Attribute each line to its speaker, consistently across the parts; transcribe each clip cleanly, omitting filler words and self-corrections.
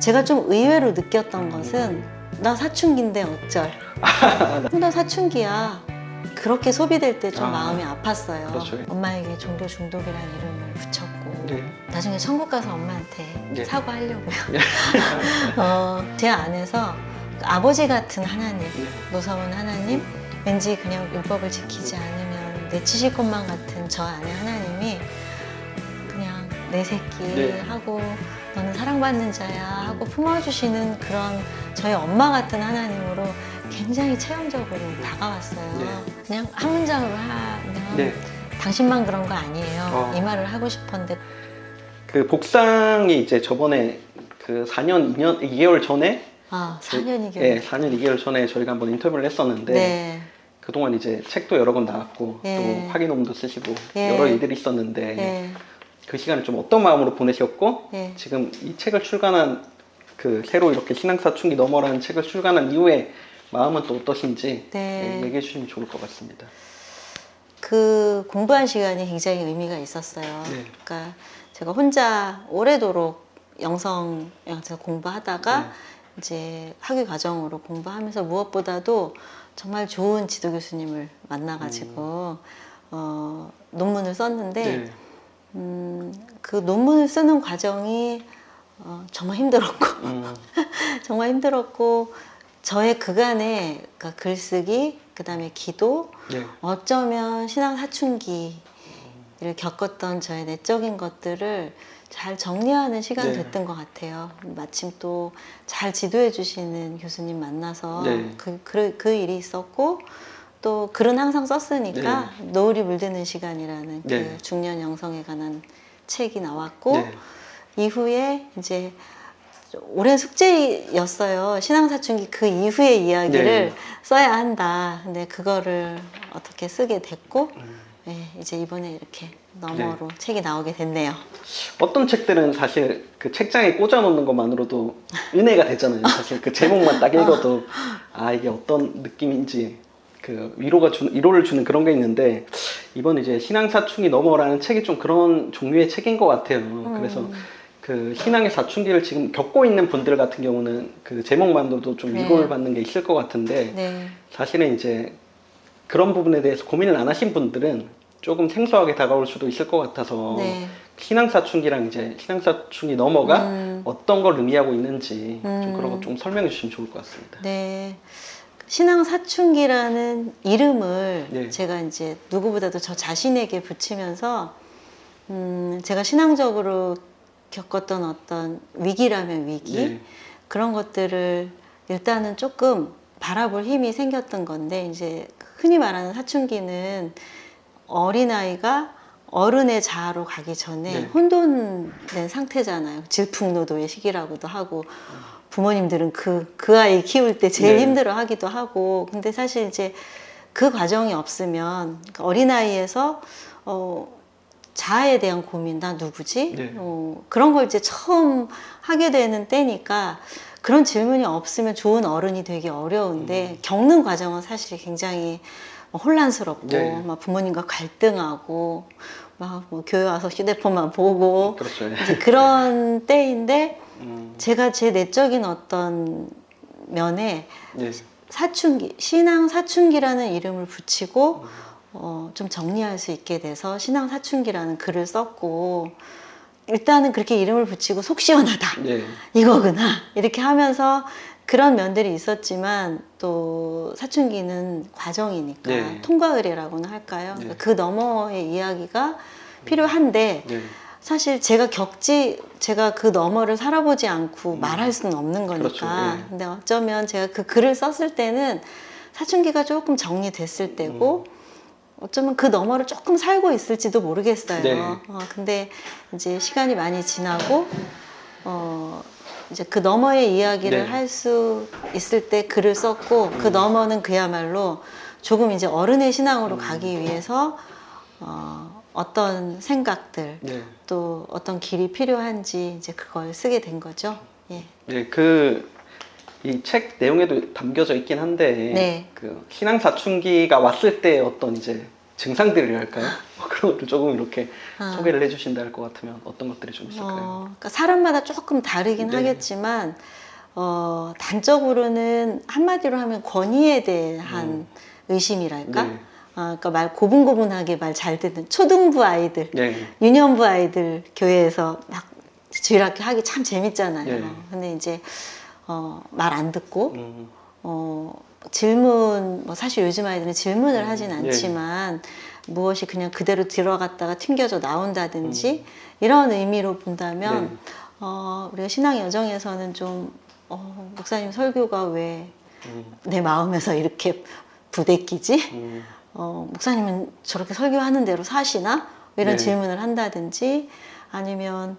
Speaker 1: 제가 좀 의외로 느꼈던 것은 나 사춘기인데 어쩔. 나 사춘기야. 그렇게 소비될 때 좀 마음이 아팠어요.
Speaker 2: 그렇죠.
Speaker 1: 엄마에게 종교 중독이라는 이름을 붙였고
Speaker 2: 네.
Speaker 1: 나중에 천국 가서 엄마한테
Speaker 2: 네.
Speaker 1: 사과하려고요. 제 안에서 아버지 같은 하나님, 무서운 하나님, 왠지 그냥 율법을 지키지 않으면 내치실 것만 같은 저 안에 하나님이 그냥 내 새끼
Speaker 2: 네.
Speaker 1: 하고 너는 사랑받는 자야 하고 품어주시는 그런 저희 엄마 같은 하나님으로 굉장히 체험적으로 다가왔어요.
Speaker 2: 네.
Speaker 1: 그냥 한 문장으로 하면
Speaker 2: 네.
Speaker 1: 당신만 그런 거 아니에요. 이 말을 하고 싶었는데
Speaker 2: 그 복상이 이제 저번에 그 4년, 2년, 2개월 전에
Speaker 1: 4년 2개월.
Speaker 2: 네, 4년 2개월 전에 저희가 한번 인터뷰를 했었는데
Speaker 1: 네.
Speaker 2: 그동안 이제 책도 여러 권 나왔고
Speaker 1: 예.
Speaker 2: 또 확인홈도 쓰시고
Speaker 1: 예.
Speaker 2: 여러 일들이 있었는데
Speaker 1: 네.
Speaker 2: 그 시간을 좀 어떤 마음으로 보내셨고
Speaker 1: 네.
Speaker 2: 지금 이 책을 출간한 그 새로 이렇게 신앙사춘기 너머라는 책을 출간한 이후에 마음은 또 어떠신지
Speaker 1: 네.
Speaker 2: 얘기해 주시면 좋을 것 같습니다.
Speaker 1: 그 공부한 시간이 굉장히 의미가 있었어요.
Speaker 2: 네.
Speaker 1: 그러니까 제가 혼자 오래도록 영성에서 공부하다가
Speaker 2: 네.
Speaker 1: 이제 학위 과정으로 공부하면서 무엇보다도 정말 좋은 지도 교수님을 만나가지고 논문을 썼는데
Speaker 2: 네.
Speaker 1: 그 논문을 쓰는 과정이 정말 힘들었고 정말 힘들었고 저의 그간의 그러니까 글쓰기 그다음에 기도
Speaker 2: 네.
Speaker 1: 어쩌면 신앙 사춘기를 겪었던 저의 내적인 것들을 잘 정리하는 시간이
Speaker 2: 네.
Speaker 1: 됐던 것 같아요. 마침 또 잘 지도해 주시는 교수님 만나서
Speaker 2: 네.
Speaker 1: 그 일이 있었고 또 글은 항상 썼으니까 노을이 물드는 시간이라는
Speaker 2: 네.
Speaker 1: 그 중년 영성에 관한 책이 나왔고
Speaker 2: 네.
Speaker 1: 이후에 이제 오랜 숙제였어요. 신앙사춘기 그 이후의 이야기를
Speaker 2: 네.
Speaker 1: 써야 한다. 근데 그거를 어떻게 쓰게 됐고 네, 이제 이번에 이렇게 너머로 책이 나오게 됐네요.
Speaker 2: 어떤 책들은 사실 그 책장에 꽂아놓는 것만으로도 은혜가 되잖아요. 사실 그 제목만 딱 읽어도 아 이게 어떤 느낌인지 그 위로를 주는 그런 게 있는데 이번 이제 신앙사춘기 너머라는 책이 좀 그런 종류의 책인 것 같아요. 그래서 그 신앙의 사춘기를 지금 겪고 있는 분들 같은 경우는 그 제목만으로도 좀 위로를 받는 게 있을 것 같은데
Speaker 1: 네.
Speaker 2: 사실은 이제 그런 부분에 대해서 고민을 안 하신 분들은 조금 생소하게 다가올 수도 있을 것 같아서
Speaker 1: 네.
Speaker 2: 신앙사춘기랑 이제 신앙사춘기 너머가 어떤 걸 의미하고 있는지 좀 그런 거 좀 설명해 주시면 좋을 것 같습니다.
Speaker 1: 네. 신앙 사춘기라는 이름을
Speaker 2: 네.
Speaker 1: 제가 이제 누구보다도 저 자신에게 붙이면서 제가 신앙적으로 겪었던 어떤 위기라면 위기
Speaker 2: 네.
Speaker 1: 그런 것들을 일단은 조금 바라볼 힘이 생겼던 건데 이제 흔히 말하는 사춘기는 어린아이가 어른의 자아로 가기 전에
Speaker 2: 네.
Speaker 1: 혼돈된 상태잖아요. 질풍노도의 시기라고도 하고 부모님들은 그 아이 키울 때 제일
Speaker 2: 네.
Speaker 1: 힘들어 하기도 하고 근데 사실 이제 그 과정이 없으면 어린아이에서 자아에 대한 고민, 나 누구지?
Speaker 2: 네.
Speaker 1: 그런 걸 이제 처음 하게 되는 때니까 그런 질문이 없으면 좋은 어른이 되기 어려운데 겪는 과정은 사실 굉장히 혼란스럽고
Speaker 2: 네.
Speaker 1: 막 부모님과 갈등하고 막 뭐 교회 와서 휴대폰만 보고
Speaker 2: 그렇죠.
Speaker 1: 이제 그런 때인데 제가 제 내적인 어떤 면에
Speaker 2: 네.
Speaker 1: 사춘기, 신앙 사춘기라는 이름을 붙이고 좀 정리할 수 있게 돼서 신앙 사춘기라는 글을 썼고 일단은 그렇게 이름을 붙이고 속 시원하다
Speaker 2: 네.
Speaker 1: 이거구나 이렇게 하면서 그런 면들이 있었지만 또 사춘기는 과정이니까
Speaker 2: 네.
Speaker 1: 통과의례라고는 할까요?
Speaker 2: 네.
Speaker 1: 그 너머의 이야기가 필요한데
Speaker 2: 네.
Speaker 1: 사실 제가 그 너머를 살아보지 않고 말할 수는 없는 거니까.
Speaker 2: 그렇죠. 네.
Speaker 1: 근데 어쩌면 제가 그 글을 썼을 때는 사춘기가 조금 정리됐을 때고 어쩌면 그 너머를 조금 살고 있을지도 모르겠어요.
Speaker 2: 네.
Speaker 1: 근데 이제 시간이 많이 지나고 이제 그 너머의 이야기를
Speaker 2: 네.
Speaker 1: 할 수 있을 때 글을 썼고 그 너머는 그야말로 조금 이제 어른의 신앙으로 가기 위해서 어떤 생각들
Speaker 2: 네.
Speaker 1: 또 어떤 길이 필요한지 이제 그걸 쓰게 된 거죠. 예.
Speaker 2: 네. 이 책 내용에도 담겨져 있긴 한데
Speaker 1: 네.
Speaker 2: 그 신앙 사춘기가 왔을 때 어떤 이제 증상들이랄까요? 뭐 그런 것도 조금 이렇게
Speaker 1: 아.
Speaker 2: 소개를 해주신다 할 것 같으면 어떤 것들이 좀 있을까요?
Speaker 1: 그러니까 사람마다 조금 다르긴
Speaker 2: 네.
Speaker 1: 하겠지만 단적으로는 한마디로 하면 권위에 대한 의심이랄까?
Speaker 2: 네.
Speaker 1: 그러니까 말 고분고분하게 말 잘 듣는 초등부 아이들,
Speaker 2: 네.
Speaker 1: 유년부 아이들 교회에서 막 주일학교 하기 참 재밌잖아요.
Speaker 2: 네.
Speaker 1: 근데 이제 말 안 듣고
Speaker 2: 음,
Speaker 1: 질문, 뭐 사실 요즘 아이들은 질문을 하진
Speaker 2: 예.
Speaker 1: 않지만 무엇이 그냥 그대로 들어갔다가 튕겨져 나온다든지 이런 의미로 본다면
Speaker 2: 네.
Speaker 1: 우리가 신앙 여정에서는 좀 목사님 설교가 왜 내
Speaker 2: 음,
Speaker 1: 마음에서 이렇게 부대끼지?
Speaker 2: 음,
Speaker 1: 목사님은 저렇게 설교하는 대로 사시나? 이런
Speaker 2: 네.
Speaker 1: 질문을 한다든지 아니면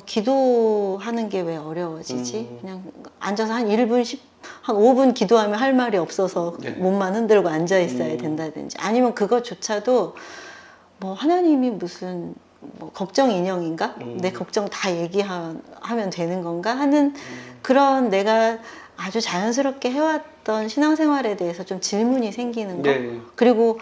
Speaker 1: 기도하는 게 왜 어려워지지? 그냥 앉아서 한 1분, 한 5분 기도하면 할 말이 없어서
Speaker 2: 네.
Speaker 1: 몸만 흔들고 앉아 있어야 된다든지 아니면 그것조차도 뭐 하나님이 무슨 뭐 걱정 인형인가? 내 걱정 다 얘기하면 되는 건가? 하는 그런 내가 아주 자연스럽게 해왔던 신앙생활에 대해서 좀 질문이 생기는 거.
Speaker 2: 네.
Speaker 1: 그리고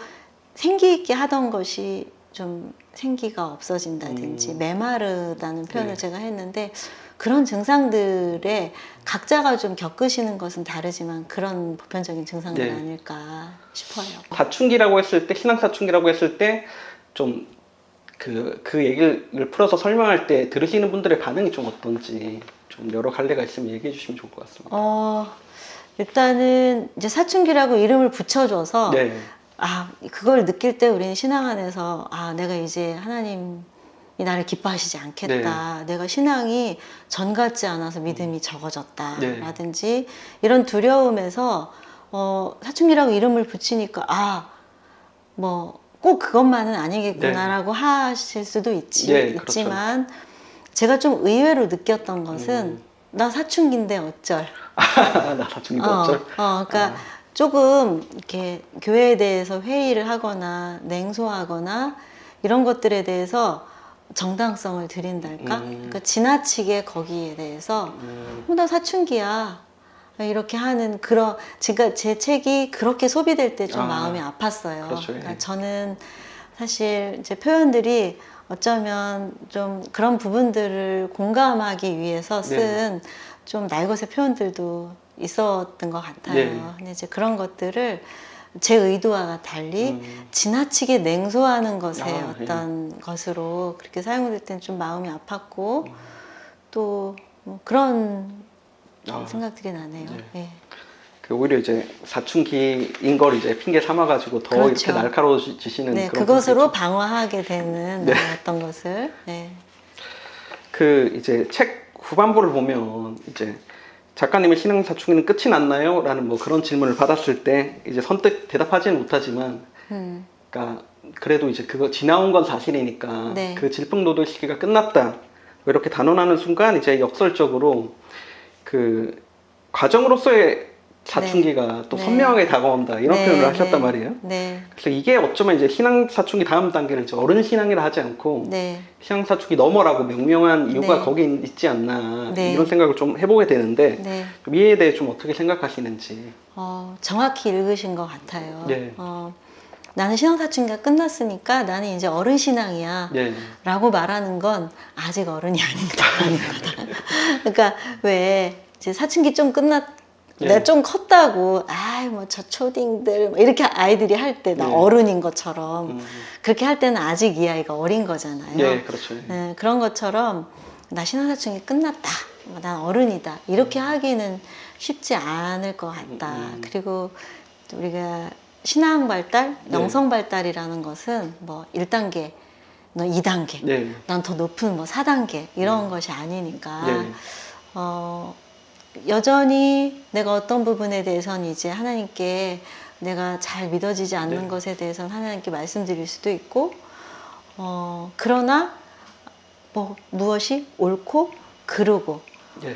Speaker 1: 생기 있게 하던 것이 좀 생기가 없어진다든지 메마르다는 표현을
Speaker 2: 네.
Speaker 1: 제가 했는데 그런 증상들에 각자가 좀 겪으시는 것은 다르지만 그런 보편적인 증상들
Speaker 2: 네.
Speaker 1: 아닐까 싶어요.
Speaker 2: 사춘기라고 했을 때, 신앙 사춘기라고 했을 때, 좀 그 얘기를 풀어서 설명할 때 들으시는 분들의 반응이 좀 어떤지 좀 여러 갈래가 있으면 얘기해 주시면 좋을 것 같습니다.
Speaker 1: 일단은 이제 사춘기라고 이름을 붙여줘서
Speaker 2: 네.
Speaker 1: 그걸 느낄 때 우리는 신앙 안에서 내가 이제 하나님이 나를 기뻐하시지 않겠다. 내가 신앙이 전 같지 않아서 믿음이 적어졌다.
Speaker 2: 네.
Speaker 1: 라든지 이런 두려움에서 사춘기라고 이름을 붙이니까 뭐 꼭 그것만은 아니겠구나라고 하실 수도
Speaker 2: 네,
Speaker 1: 있지만 제가 좀 의외로 느꼈던 것은 나 사춘기인데 어쩔.
Speaker 2: 나 사춘기도 어쩔?
Speaker 1: 그러니까 조금 이렇게 교회에 대해서 회의를 하거나 냉소하거나 이런 것들에 대해서 정당성을 드린달까? 그러니까 지나치게 거기에 대해서 나 사춘기야 이렇게 하는 그런 그러니까 제 책이 그렇게 소비될 때 좀 마음이 아팠어요.
Speaker 2: 그렇죠.
Speaker 1: 그러니까 저는 사실 제 표현들이 어쩌면 좀 그런 부분들을 공감하기 위해서 쓴 좀 날것의 표현들도 있었던 것 같아요.
Speaker 2: 네.
Speaker 1: 근데 이제 그런 것들을 제 의도와 달리 지나치게 냉소하는 것의 어떤 것으로 그렇게 사용될 때는 좀 마음이 아팠고 또 뭐 그런 생각들이 나네요. 네.
Speaker 2: 오히려 이제 사춘기인 걸 이제 핑계 삼아가지고 더
Speaker 1: 그렇죠.
Speaker 2: 이렇게 날카로워지시는
Speaker 1: 네,
Speaker 2: 그런
Speaker 1: 그것으로 방어하게 되는 어떤 것을. 네.
Speaker 2: 이제 책 후반부를 보면 이제 작가님의 신앙 사춘기는 끝이 났나요? 라는 뭐 그런 질문을 받았을 때 이제 선뜻 대답하지는 못하지만 그러니까 그래도 이제 그거 지나온 건 사실이니까
Speaker 1: 네.
Speaker 2: 그 질풍노도의 시기가 끝났다. 이렇게 단언하는 순간 이제 역설적으로 그 과정으로서의 사춘기가 또
Speaker 1: 네.
Speaker 2: 선명하게 다가온다 이런 표현을 하셨단 말이에요.
Speaker 1: 네.
Speaker 2: 그래서 이게 어쩌면 이제 신앙 사춘기 다음 단계를 이제 어른 신앙이라 하지 않고
Speaker 1: 네.
Speaker 2: 신앙 사춘기 너머라고 명명한 이유가
Speaker 1: 네.
Speaker 2: 거기 있지 않나
Speaker 1: 네.
Speaker 2: 이런 생각을 좀 해보게 되는데
Speaker 1: 네.
Speaker 2: 좀 이에 대해 좀 어떻게 생각하시는지.
Speaker 1: 정확히 읽으신 것 같아요.
Speaker 2: 네.
Speaker 1: 나는 신앙 사춘기가 끝났으니까 나는 이제 어른 신앙이야.
Speaker 2: 네.
Speaker 1: 라고 말하는 건 아직 어른이 아닌 거다. 그러니까 왜 이제 사춘기 좀 내가 좀 컸다고 뭐 저 초딩들 이렇게 아이들이 할 때 나 어른인 것처럼 그렇게 할 때는 아직 이 아이가 어린 거잖아요.
Speaker 2: 네, 그렇죠.
Speaker 1: 네, 그런 것처럼 나 신앙 사춘기 끝났다. 난 어른이다. 이렇게 하기는 쉽지 않을 것 같다. 그리고 우리가 신앙 발달, 영성 발달이라는 것은 뭐 1단계, 너 2단계,
Speaker 2: 네.
Speaker 1: 난 더 높은 뭐 4단계 이런 것이 아니니까
Speaker 2: 네.
Speaker 1: 여전히 내가 어떤 부분에 대해서는 이제 하나님께 내가 잘 믿어지지 않는 것에 대해서는 하나님께 말씀드릴 수도 있고 그러나 뭐 무엇이 옳고 그르고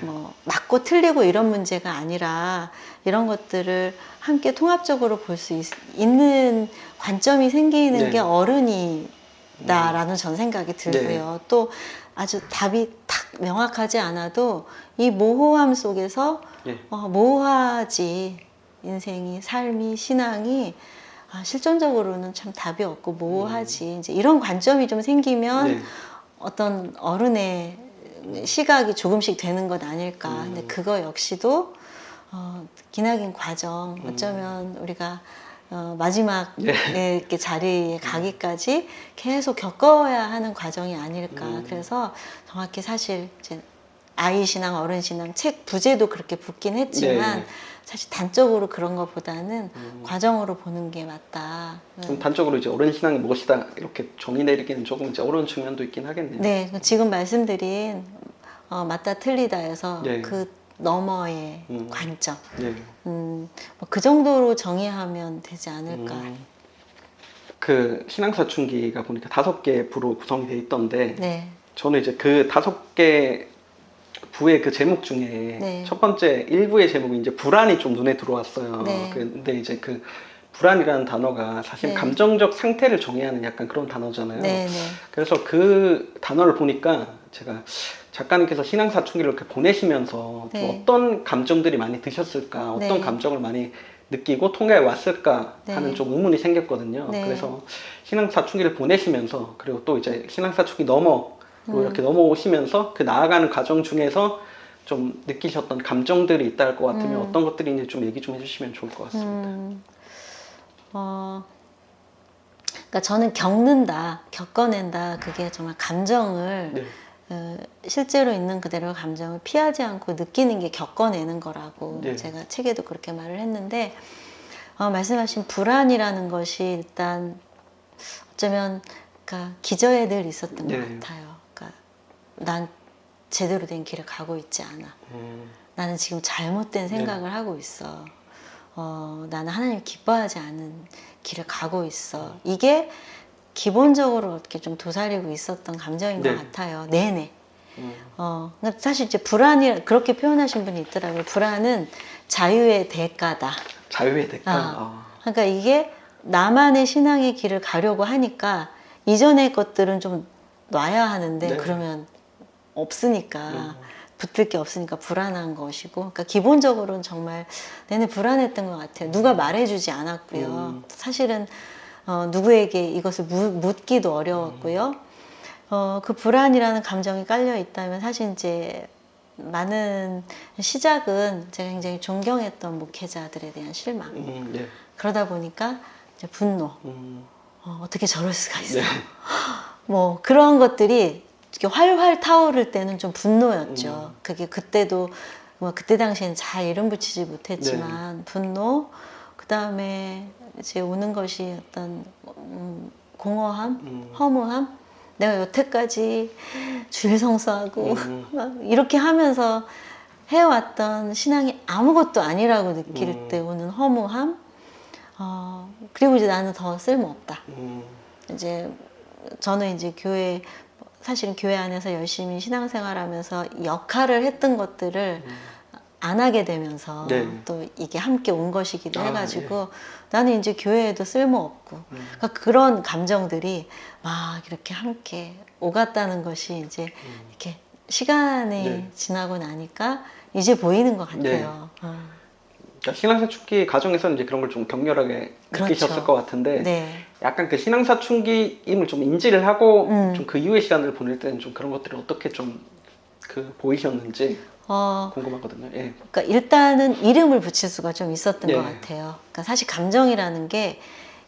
Speaker 1: 뭐 맞고 틀리고 이런 문제가 아니라 이런 것들을 함께 통합적으로 볼 수 있는 관점이 생기는 게 어른이다라는 전 생각이 들고요. 또 아주 답이 딱 명확하지 않아도 이 모호함 속에서 모호하지 인생이, 삶이, 신앙이 실존적으로는 참 답이 없고 모호하지. 이제 이런 관점이 좀 생기면
Speaker 2: 네.
Speaker 1: 어떤 어른의 시각이 조금씩 되는 것 아닐까. 근데 그거 역시도 기나긴 과정. 어쩌면 우리가 마지막
Speaker 2: 네.
Speaker 1: 이렇게 자리에 가기까지 계속 겪어야 하는 과정이 아닐까. 그래서 정확히 사실 이제 아이 신앙, 어른 신앙 책 부제도 그렇게 붙긴 했지만
Speaker 2: 네.
Speaker 1: 사실 단적으로 그런 것보다는 과정으로 보는 게 맞다.
Speaker 2: 좀 단적으로 이제 어른 신앙이 무엇이다 이렇게 정의 내리기는 조금 이제 어려운 측면도 있긴 하겠네요.
Speaker 1: 네, 지금 말씀드린 맞다 틀리다에서
Speaker 2: 네.
Speaker 1: 그 너머의 관점,
Speaker 2: 네.
Speaker 1: 뭐그 정도로 정의하면 되지 않을까.
Speaker 2: 그 신앙사춘기가 보니까 5개 부로 구성이 돼 있던데
Speaker 1: 네,
Speaker 2: 저는 이제 그 5개 부의 그 제목 중에
Speaker 1: 네.
Speaker 2: 첫 번째 1부의 제목이 이제 불안이 좀 눈에 들어왔어요.
Speaker 1: 네.
Speaker 2: 근데 이제 그 불안이라는 단어가 사실
Speaker 1: 네.
Speaker 2: 감정적 상태를 정의하는 약간 그런 단어잖아요.
Speaker 1: 네, 네.
Speaker 2: 그래서 그 단어를 보니까 제가 작가님께서 신앙사춘기를 이렇게 보내시면서 좀
Speaker 1: 네.
Speaker 2: 어떤 감정들이 많이 드셨을까, 어떤
Speaker 1: 네.
Speaker 2: 감정을 많이 느끼고 통과해 왔을까 하는
Speaker 1: 네.
Speaker 2: 좀 의문이 생겼거든요.
Speaker 1: 네.
Speaker 2: 그래서 신앙사춘기를 보내시면서 그리고 또 이제 신앙사춘기 넘어 이렇게 넘어오시면서 그 나아가는 과정 중에서 좀 느끼셨던 감정들이 있다 할 것 같으면 어떤 것들인지 좀 얘기 좀 해주시면 좋을 것 같습니다.
Speaker 1: 그러니까 저는 겪는다, 겪어낸다, 그게 정말 감정을
Speaker 2: 네.
Speaker 1: 실제로 있는 그대로 감정을 피하지 않고 느끼는 게 겪어내는 거라고
Speaker 2: 네.
Speaker 1: 제가 책에도 그렇게 말을 했는데 말씀하신 불안이라는 것이 일단 어쩌면 그러니까 기저에 늘 있었던
Speaker 2: 네.
Speaker 1: 것 같아요. 그러니까 난 제대로 된 길을 가고 있지 않아. 나는 지금 잘못된 생각을 하고 있어. 나는 하나님 기뻐하지 않은 길을 가고 있어. 이게 기본적으로 이렇게 좀 도사리고 있었던 감정인
Speaker 2: 네.
Speaker 1: 것 같아요. 내내. 근데 사실 이제 불안이 그렇게 표현하신 분이 있더라고요. 불안은 자유의 대가다.
Speaker 2: 자유의 대가.
Speaker 1: 그러니까 이게 나만의 신앙의 길을 가려고 하니까 이전의 것들은 좀 놔야 하는데
Speaker 2: 네.
Speaker 1: 그러면 없으니까 붙을 게 없으니까 불안한 것이고, 그러니까 기본적으로는 정말 내내 불안했던 것 같아요. 누가 말해주지 않았고요. 사실은 누구에게 이것을 묻기도 어려웠고요. 그 불안이라는 감정이 깔려 있다면 사실 이제 많은 시작은 제가 굉장히 존경했던 목회자들에 대한 실망.
Speaker 2: 네.
Speaker 1: 그러다 보니까 이제 분노. 어떻게 저럴 수가 있어.
Speaker 2: 네.
Speaker 1: 뭐 그런 것들이 이렇게 활활 타오를 때는 좀 분노였죠. 그게 그때도 뭐 그때 당시엔 잘 이름 붙이지 못했지만 분노, 그 다음에 이제 오는 것이 어떤 공허함, 허무함. 내가 여태까지 주일 성수하고 막 이렇게 하면서 해왔던 신앙이 아무것도 아니라고 느낄 때 오는 허무함. 그리고 이제 나는 더 쓸모없다. 이제 저는 이제 사실은 교회 안에서 열심히 신앙생활하면서 역할을 했던 것들을 안 하게 되면서
Speaker 2: 네.
Speaker 1: 또 이게 함께 온 것이기도 해가지고
Speaker 2: 예.
Speaker 1: 나는 이제 교회에도 쓸모없고 그러니까 그런 감정들이 막 이렇게 함께 오갔다는 것이 이제 이렇게 시간이
Speaker 2: 네.
Speaker 1: 지나고 나니까 이제 보이는 것 같아요.
Speaker 2: 그러니까 신앙사춘기 과정에서는 이제 그런 걸 좀 격렬하게
Speaker 1: 그렇죠.
Speaker 2: 느끼셨을 것 같은데
Speaker 1: 네.
Speaker 2: 약간 그 신앙사춘기임을 좀 인지를 하고
Speaker 1: 음.
Speaker 2: 좀 그 이후의 시간을 보낼 때는 좀 그런 것들이 어떻게 좀 그 보이셨는지 궁금하거든요. 예.
Speaker 1: 그러니까 일단은 이름을 붙일 수가 좀 있었던
Speaker 2: 예.
Speaker 1: 것 같아요. 그러니까 사실 감정이라는 게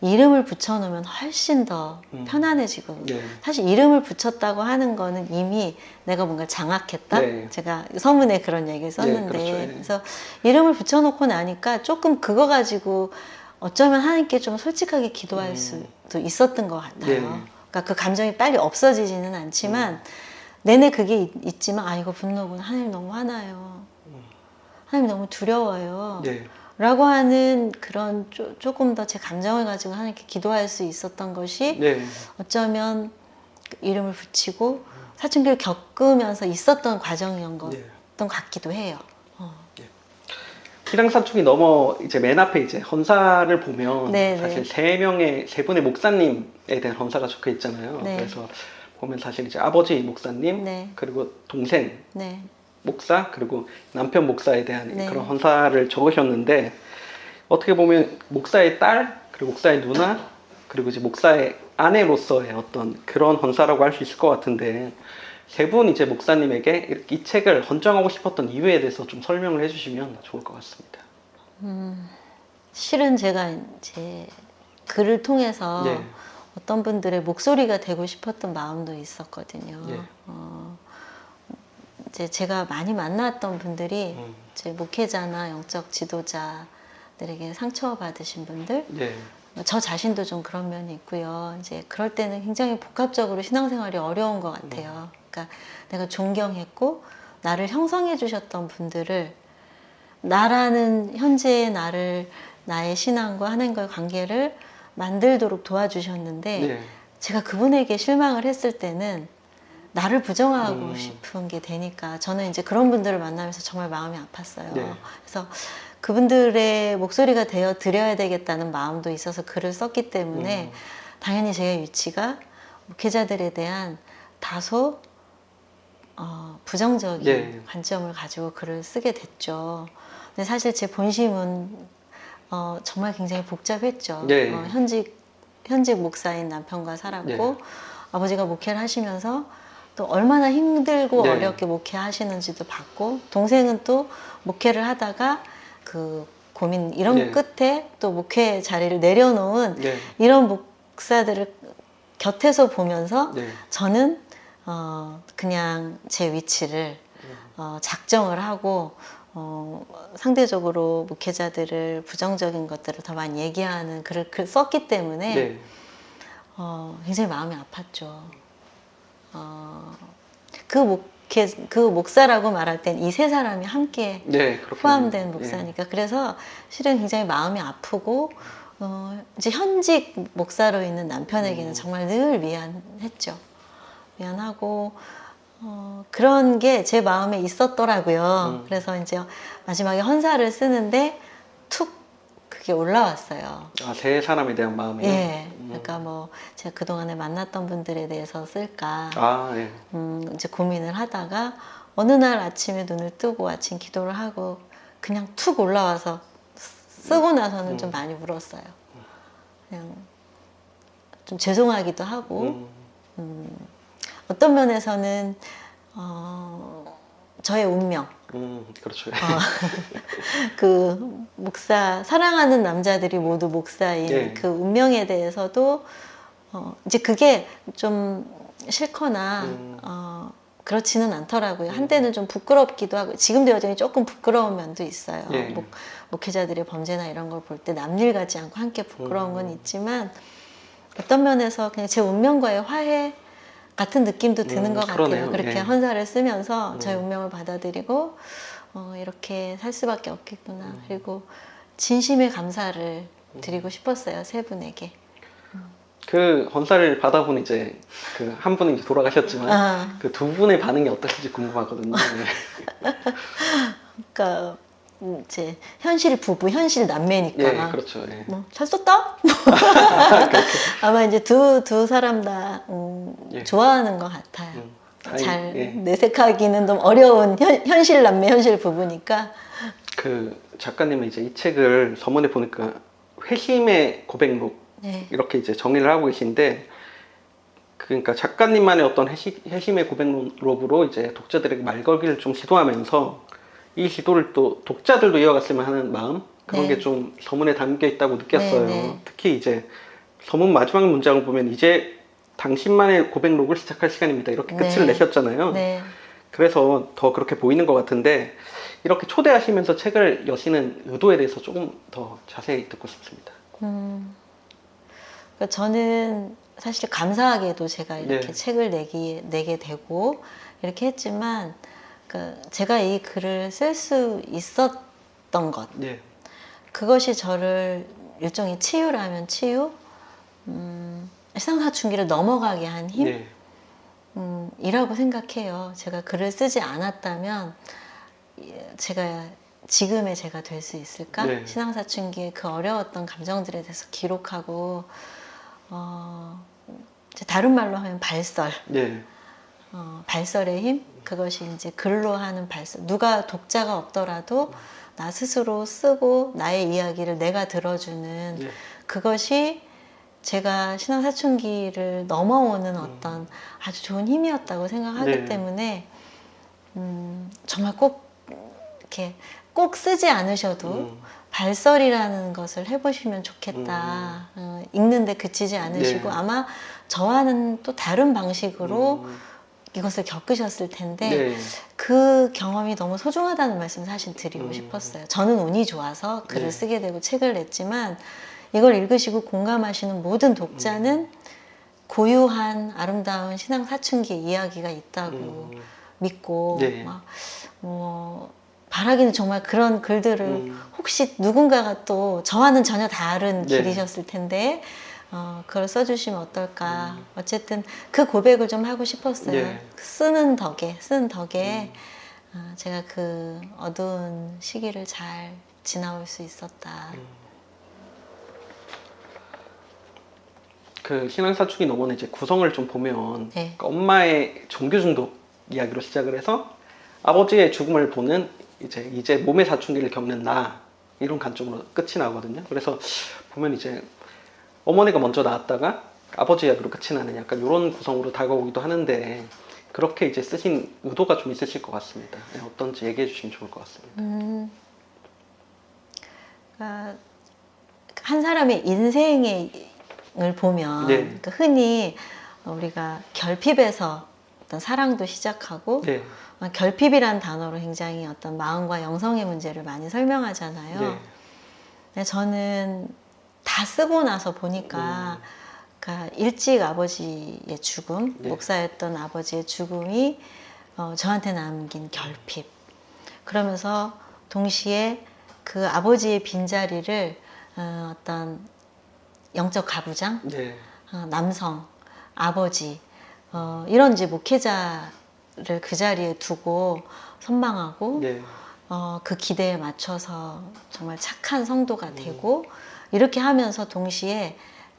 Speaker 1: 이름을 붙여놓으면 훨씬 더 편안해지거든요.
Speaker 2: 네.
Speaker 1: 사실 이름을 붙였다고 하는 거는 이미 내가 뭔가 장악했다.
Speaker 2: 네.
Speaker 1: 제가 서문에 그런 얘기를 썼는데
Speaker 2: 네, 그렇죠. 예.
Speaker 1: 그래서 이름을 붙여놓고 나니까 조금 그거 가지고 어쩌면 하나님께 좀 솔직하게 기도할 수도 있었던 것 같아요.
Speaker 2: 네.
Speaker 1: 그러니까 그 감정이 빨리 없어지지는 않지만 내내 그게 있지만 이거 분노구나. 하나님 너무 화나요. 하나님 너무 두려워요.
Speaker 2: 네.
Speaker 1: 라고 하는 그런 조금 더 제 감정을 가지고 하나님께 기도할 수 있었던 것이
Speaker 2: 네.
Speaker 1: 어쩌면 이름을 붙이고 사춘기를 겪으면서 있었던 과정이었던 것 같기도 해요.
Speaker 2: 신앙사춘기 넘어 이제 맨 앞에 이제 헌사를 보면
Speaker 1: 네,
Speaker 2: 사실
Speaker 1: 네.
Speaker 2: 세 분의 목사님에 대한 헌사가 적혀 있잖아요.
Speaker 1: 네.
Speaker 2: 그래서 보면 사실 이제 아버지 목사님
Speaker 1: 네.
Speaker 2: 그리고 동생
Speaker 1: 네.
Speaker 2: 목사 그리고 남편 목사에 대한
Speaker 1: 네.
Speaker 2: 그런 헌사를 적으셨는데 어떻게 보면 목사의 딸, 그리고 목사의 누나, 그리고 이제 목사의 아내로서의 어떤 그런 헌사라고 할 수 있을 것 같은데, 세 분 이제 목사님에게 이렇게 이 책을 헌정하고 싶었던 이유에 대해서 좀 설명을 해주시면 좋을 것 같습니다.
Speaker 1: 실은 제가 이제 글을 통해서
Speaker 2: 네.
Speaker 1: 어떤 분들의 목소리가 되고 싶었던 마음도 있었거든요.
Speaker 2: 네.
Speaker 1: 이제 제가 많이 만났던 분들이
Speaker 2: 음.
Speaker 1: 이제 목회자나 영적 지도자들에게 상처받으신 분들,
Speaker 2: 네.
Speaker 1: 저 자신도 좀 그런 면이 있고요. 이제 그럴 때는 굉장히 복합적으로 신앙생활이 어려운 것 같아요. 그러니까 내가 존경했고 나를 형성해 주셨던 분들을 나라는 현재의 나를 나의 신앙과 하나님과의 관계를 만들도록 도와주셨는데
Speaker 2: 네.
Speaker 1: 제가 그분에게 실망을 했을 때는 나를 부정하고 싶은 게 되니까 저는 이제 그런 분들을 만나면서 정말 마음이 아팠어요.
Speaker 2: 네.
Speaker 1: 그래서 그분들의 목소리가 되어 드려야 되겠다는 마음도 있어서 글을 썼기 때문에 당연히 제 위치가 목회자들에 대한 다소 부정적인
Speaker 2: 네.
Speaker 1: 관점을 가지고 글을 쓰게 됐죠. 근데 사실 제 본심은 정말 굉장히 복잡했죠.
Speaker 2: 네.
Speaker 1: 현직 목사인 남편과 살았고
Speaker 2: 네.
Speaker 1: 아버지가 목회를 하시면서 또 얼마나 힘들고
Speaker 2: 네.
Speaker 1: 어렵게 목회하시는지도 봤고 동생은 또 목회를 하다가 그 고민 이런
Speaker 2: 네.
Speaker 1: 끝에 또 목회 자리를 내려놓은
Speaker 2: 네.
Speaker 1: 이런 목사들을 곁에서 보면서
Speaker 2: 네.
Speaker 1: 저는 그냥 제 위치를 작정을 하고 상대적으로 목회자들을 부정적인 것들을 더 많이 얘기하는 글을 썼기 때문에
Speaker 2: 네.
Speaker 1: 굉장히 마음이 아팠죠. 그 목사라고 말할 땐 이 세 사람이 함께
Speaker 2: 네. 그렇군요.
Speaker 1: 포함된 목사니까 그래서 실은 굉장히 마음이 아프고 이제 현직 목사로 있는 남편에게는 정말 늘 미안했죠. 미안하고 그런 게 제 마음에 있었더라고요. 그래서 이제 마지막에 헌사를 쓰는데 툭 그게 올라왔어요.
Speaker 2: 아, 세 사람에 대한 마음이요?
Speaker 1: 예. 그러니까 뭐 제가 그동안에 만났던 분들에 대해서 쓸까
Speaker 2: 아, 예.
Speaker 1: 이제 고민을 하다가 어느 날 아침에 눈을 뜨고 아침 기도를 하고 그냥 툭 올라와서 쓰고 나서는 좀 많이 울었어요. 그냥 좀 죄송하기도 하고 어떤 면에서는 저의 운명
Speaker 2: 그렇죠.
Speaker 1: 그 목사 사랑하는 남자들이 모두 목사인
Speaker 2: 네.
Speaker 1: 그 운명에 대해서도 이제 그게 좀 싫거나 그렇지는 않더라고요. 한때는 좀 부끄럽기도 하고 지금도 여전히 조금 부끄러운 면도 있어요.
Speaker 2: 네.
Speaker 1: 목회자들의 범죄나 이런 걸 볼 때 남일 같지 않고 함께 부끄러운 건 있지만 어떤 면에서 그냥 제 운명과의 화해 같은 느낌도 드는 것
Speaker 2: 그러네요.
Speaker 1: 같아요. 그렇게
Speaker 2: 예.
Speaker 1: 헌사를 쓰면서 저의 운명을 받아들이고 이렇게 살 수밖에 없겠구나. 그리고 진심의 감사를 드리고 싶었어요. 세 분에게.
Speaker 2: 그 헌사를 받아본 이제 그 한 분은 이제 돌아가셨지만 그 두 분의 반응이 어떠신지 궁금하거든요. 네.
Speaker 1: 그러니까 이제 현실 부부, 현실 남매니까.
Speaker 2: 예, 그렇죠. 예.
Speaker 1: 뭐, 잘 썼다? 아마 이제 두 사람 다
Speaker 2: 예.
Speaker 1: 좋아하는 것 같아요. 잘
Speaker 2: 예.
Speaker 1: 내색하기는 좀 어려운 현실 남매, 현실 부부니까.
Speaker 2: 그 작가님은 이제 이 책을 서문에 보니까 회심의 고백록
Speaker 1: 네.
Speaker 2: 이렇게 이제 정의를 하고 계신데, 그러니까 작가님만의 어떤 회심의 고백록으로 이제 독자들에게 말 걸기를 좀 시도하면서 이 시도를 또 독자들도 이어갔으면 하는 마음, 그런
Speaker 1: 네.
Speaker 2: 게 좀 서문에 담겨 있다고 느꼈어요.
Speaker 1: 네, 네.
Speaker 2: 특히 이제 서문 마지막 문장을 보면 이제 당신만의 고백록을 시작할 시간입니다. 이렇게 끝을
Speaker 1: 네.
Speaker 2: 내셨잖아요.
Speaker 1: 네.
Speaker 2: 그래서 더 그렇게 보이는 것 같은데, 이렇게 초대하시면서 책을 여시는 의도에 대해서 조금 더 자세히 듣고 싶습니다.
Speaker 1: 그러니까 저는 사실 감사하게도 제가 이렇게
Speaker 2: 네.
Speaker 1: 책을 내게 되고 이렇게 했지만 그러니까 제가 이 글을 쓸 수 있었던 것
Speaker 2: 네.
Speaker 1: 그것이 저를 일종의 치유라면 치유 시상사춘기를 넘어가게 한 힘?
Speaker 2: 네.
Speaker 1: 이라고 생각해요. 제가 글을 쓰지 않았다면 제가 지금의 제가 될 수 있을까?
Speaker 2: 네.
Speaker 1: 신앙사춘기의 그 어려웠던 감정들에 대해서 기록하고 다른 말로 하면 발설,
Speaker 2: 네.
Speaker 1: 발설의 힘? 그것이 이제 글로 하는 발설. 누가 독자가 없더라도 나 스스로 쓰고 나의 이야기를 내가 들어주는
Speaker 2: 네.
Speaker 1: 그것이 제가 신앙 사춘기를 넘어오는 어떤 아주 좋은 힘이었다고 생각하기
Speaker 2: 네.
Speaker 1: 때문에 정말 꼭 이렇게 꼭 쓰지 않으셔도 발설이라는 것을 해보시면 좋겠다. 읽는데 그치지 않으시고
Speaker 2: 네.
Speaker 1: 아마 저와는 또 다른 방식으로 이것을 겪으셨을 텐데
Speaker 2: 네.
Speaker 1: 그 경험이 너무 소중하다는 말씀 사실 드리고 싶었어요. 저는 운이 좋아서 글을
Speaker 2: 네.
Speaker 1: 쓰게 되고 책을 냈지만 이걸 읽으시고 공감하시는 모든 독자는 고유한 아름다운 신앙 사춘기 이야기가 있다고 믿고
Speaker 2: 네.
Speaker 1: 막 뭐 바라기는 정말 그런 글들을 혹시 누군가가 또 저와는 전혀 다른
Speaker 2: 네.
Speaker 1: 길이셨을 텐데 그걸 써주시면 어떨까. 어쨌든 그 고백을 좀 하고 싶었어요.
Speaker 2: 네.
Speaker 1: 쓴 덕에 제가 그 어두운 시기를 잘 지나올 수 있었다.
Speaker 2: 그 신앙사춘기 넘어는 이제 구성을 좀 보면
Speaker 1: 네.
Speaker 2: 그 엄마의 종교 중독 이야기로 시작을 해서 아버지의 죽음을 보는 이제 몸의 사춘기를 겪는 나 이런 관점으로 끝이 나거든요. 그래서 보면 이제 어머니가 먼저 나왔다가 아버지 이야기로 끝이 나는 약간 이런 구성으로 다가오기도 하는데 그렇게 이제 쓰신 의도가 좀 있으실 것 같습니다. 네, 어떤지 얘기해 주시면 좋을 것 같습니다.
Speaker 1: 그러니까 한 사람의 인생을 보면
Speaker 2: 네.
Speaker 1: 그러니까 흔히 우리가 결핍에서 어떤 사랑도 시작하고
Speaker 2: 네.
Speaker 1: 결핍이란 단어로 굉장히 어떤 마음과 영성의 문제를 많이 설명하잖아요.
Speaker 2: 네.
Speaker 1: 근데 저는 다 쓰고 나서 보니까 그러니까 일찍 아버지의 죽음,
Speaker 2: 네.
Speaker 1: 목사였던 아버지의 죽음이 저한테 남긴 결핍. 그러면서 동시에 그 아버지의 빈자리를 어떤 영적 가부장,
Speaker 2: 네.
Speaker 1: 남성, 아버지 이런 이제 목회자를 그 자리에 두고 선망하고
Speaker 2: 네.
Speaker 1: 그 기대에 맞춰서 정말 착한 성도가 되고 이렇게 하면서 동시에